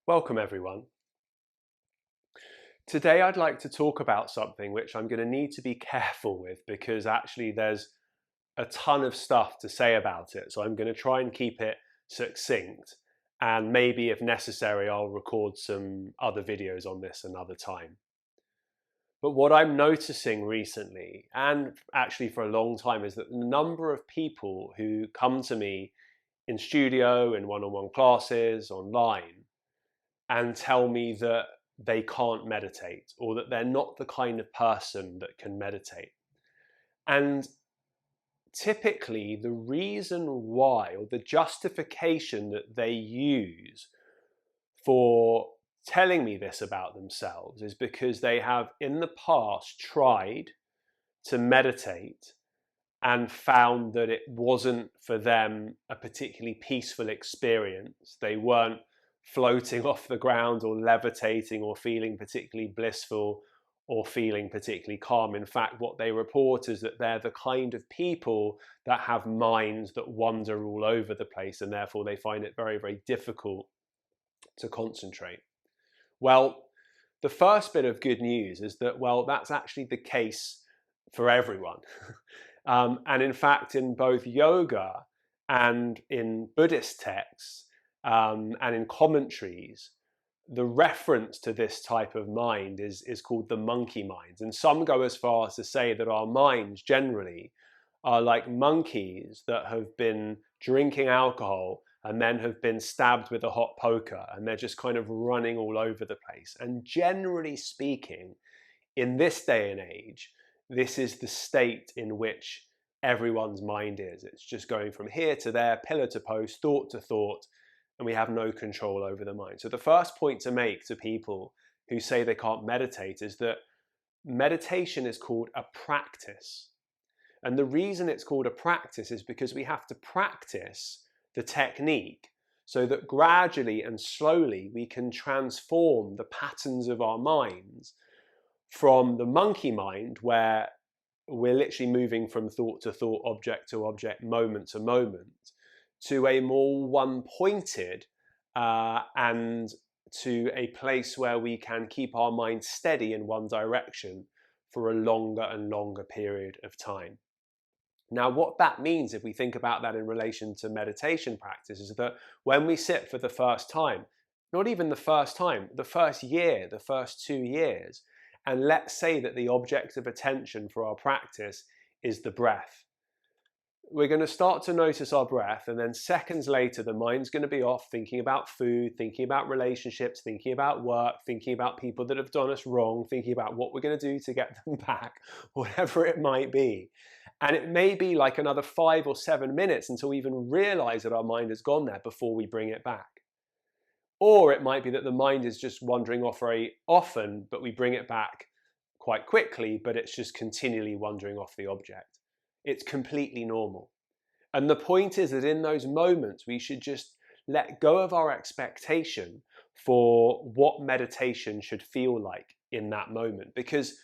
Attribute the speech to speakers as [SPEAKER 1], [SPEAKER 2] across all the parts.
[SPEAKER 1] Welcome everyone. Today I'd like to talk about something which I'm going to need to be careful with because actually there's a ton of stuff to say about it. So I'm going to try and keep it succinct, and maybe if necessary I'll record some other videos on this another time. But what I'm noticing recently, and actually for a long time, is that the number of people who come to me in studio, in one-on-one classes, online, and tell me that they can't meditate or that they're not the kind of person that can meditate. And typically, the reason why, or the justification that they use for telling me this about themselves, is because they have in the past tried to meditate and found that it wasn't for them a particularly peaceful experience. They weren't floating off the ground or levitating or feeling particularly blissful or feeling particularly calm. In fact, what they report is that they're the kind of people that have minds that wander all over the place, and therefore they find it very, very difficult to concentrate. Well, the first bit of good news is that, well, that's actually the case for everyone. And in fact, in both yoga and in Buddhist texts and in commentaries, the reference to this type of mind is called the monkey mind. And some go as far as to say that our minds generally are like monkeys that have been drinking alcohol and then have been stabbed with a hot poker, and they're just kind of running all over the place. And generally speaking, in this day and age, this is the state in which everyone's mind is. It's just going from here to there, pillar to post, thought to thought, and we have no control over the mind. So the first point to make to people who say they can't meditate is that meditation is called a practice. And the reason it's called a practice is because we have to practice the technique so that gradually and slowly we can transform the patterns of our minds from the monkey mind, where we're literally moving from thought to thought, object to object, moment to moment, to a more one-pointed and to a place where we can keep our mind steady in one direction for a longer and longer period of time. Now, what that means, if we think about that in relation to meditation practice, is that when we sit for the first time, not even the first time, the first year, the first 2 years, and let's say that the object of attention for our practice is the breath, we're going to start to notice our breath, and then seconds later, the mind's going to be off thinking about food, thinking about relationships, thinking about work, thinking about people that have done us wrong, thinking about what we're going to do to get them back, whatever it might be. And it may be like another 5 or 7 minutes until we even realize that our mind has gone there before we bring it back. Or it might be that the mind is just wandering off very often, but we bring it back quite quickly, but it's just continually wandering off the object. It's completely normal. And the point is that in those moments, we should just let go of our expectation for what meditation should feel like in that moment. Because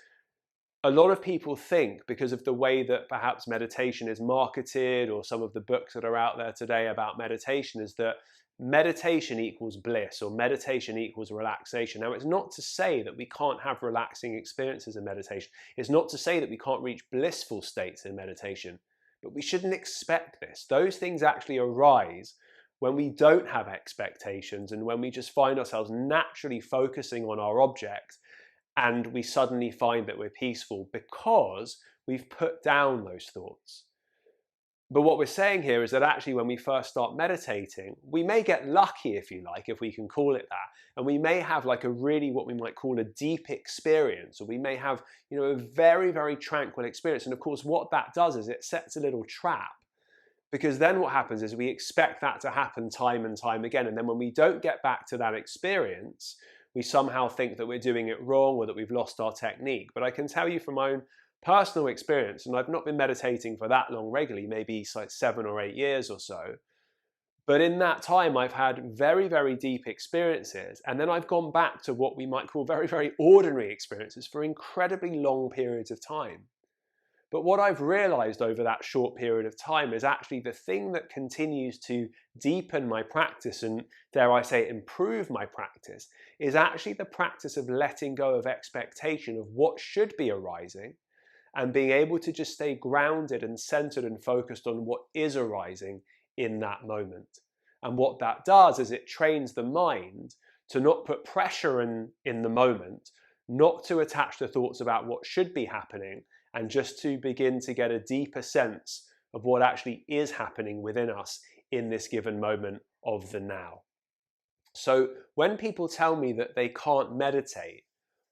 [SPEAKER 1] a lot of people think, because of the way that perhaps meditation is marketed, or some of the books that are out there today about meditation, is that meditation equals bliss or meditation equals relaxation. Now, it's not to say that we can't have relaxing experiences in meditation. It's not to say that we can't reach blissful states in meditation, but we shouldn't expect this. Those things actually arise when we don't have expectations and when we just find ourselves naturally focusing on our object, and we suddenly find that we're peaceful because we've put down those thoughts. But what we're saying here is that actually when we first start meditating, we may get lucky, if you like, if we can call it that, and we may have like a really, what we might call a deep experience, or we may have, a very, very tranquil experience. And of course, what that does is it sets a little trap, because then what happens is we expect that to happen time and time again. And then when we don't get back to that experience, we somehow think that we're doing it wrong or that we've lost our technique. But I can tell you from my own personal experience, and I've not been meditating for that long regularly, maybe like 7 or 8 years or so, but in that time I've had very, very deep experiences, and then I've gone back to what we might call very, very ordinary experiences for incredibly long periods of time. But what I've realized over that short period of time is actually the thing that continues to deepen my practice and, dare I say, improve my practice is actually the practice of letting go of expectation of what should be arising and being able to just stay grounded and centered and focused on what is arising in that moment. And what that does is it trains the mind to not put pressure in the moment, not to attach the thoughts about what should be happening, and just to begin to get a deeper sense of what actually is happening within us in this given moment of the now. So when people tell me that they can't meditate,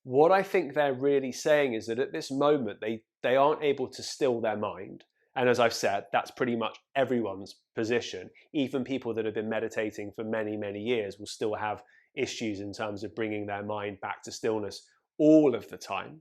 [SPEAKER 1] what I think they're really saying is that at this moment they aren't able to still their mind. And as I've said, that's pretty much everyone's position. Even people that have been meditating for many, many years will still have issues in terms of bringing their mind back to stillness all of the time.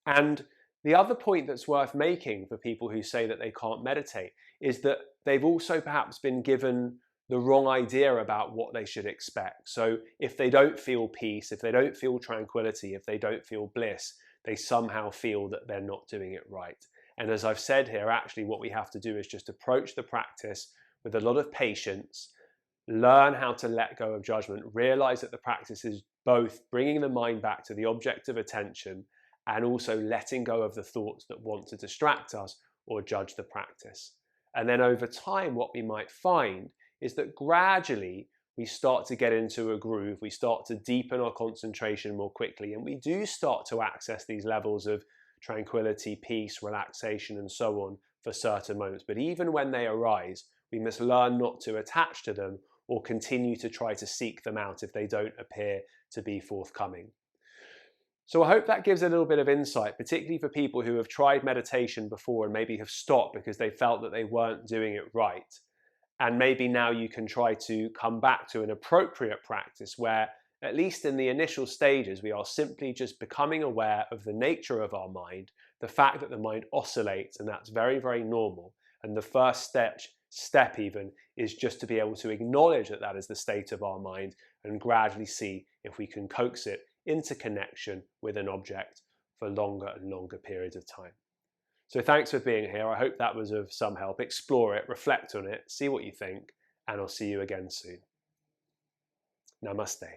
[SPEAKER 1] And the other point that's worth making for people who say that they can't meditate is that they've also perhaps been given the wrong idea about what they should expect. So if they don't feel peace, if they don't feel tranquility, if they don't feel bliss, they somehow feel that they're not doing it right. And as I've said here, actually what we have to do is just approach the practice with a lot of patience, learn how to let go of judgment, realize that the practice is both bringing the mind back to the object of attention and also letting go of the thoughts that want to distract us or judge the practice. And then over time, what we might find is that gradually we start to get into a groove, we start to deepen our concentration more quickly, and we do start to access these levels of tranquility, peace, relaxation, and so on for certain moments. But even when they arise, we must learn not to attach to them or continue to try to seek them out if they don't appear to be forthcoming. So I hope that gives a little bit of insight, particularly for people who have tried meditation before and maybe have stopped because they felt that they weren't doing it right. And maybe now you can try to come back to an appropriate practice where, at least in the initial stages, we are simply just becoming aware of the nature of our mind, the fact that the mind oscillates, and that's very, very normal. And the first step even is just to be able to acknowledge that that is the state of our mind and gradually see if we can coax it into connection with an object for longer and longer periods of time. So thanks for being here. I hope that was of some help. Explore it, reflect on it, see what you think, and I'll see you again soon. Namaste.